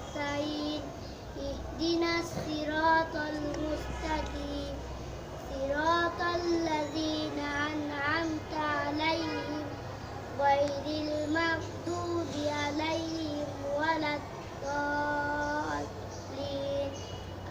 نستعين اهدنا الصراط المستقيم صراط الذين أنعمت عليهم غير المغضوب عليهم ولا الضالين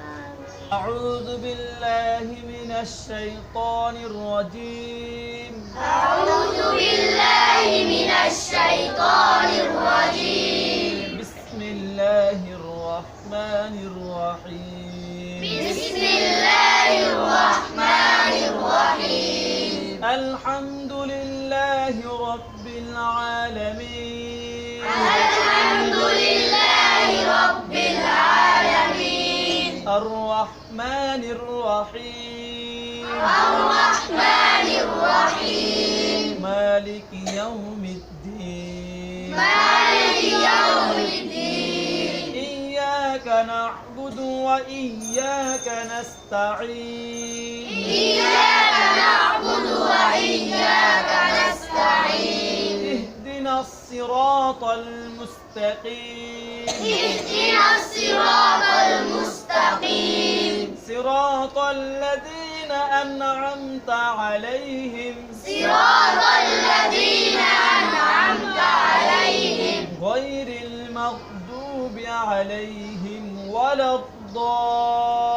آمين. أعوذ بالله من الشيطان الرجيم. أعوذ بالله من الشيطان الرجيم. بسم الله الرحمن الرحيم. بسم الله الرحمن الرحيم. الحمد لله رب العالمين. الحمد لله رب العالمين. الرحمن الرحيم. الرحمن الرحيم. مالك يوم الدين. مالك يوم الدين. إياك نعبد وإياك نستعين. إياك نعبد وإياك نستعين. اهدنا الصراط المستقيم. اهدنا الصراط المستقيم. صراط الذين أنعمت عليهم. صراط الذين أنعمت عليهم غير المغضوب عليهم ولا الضالين.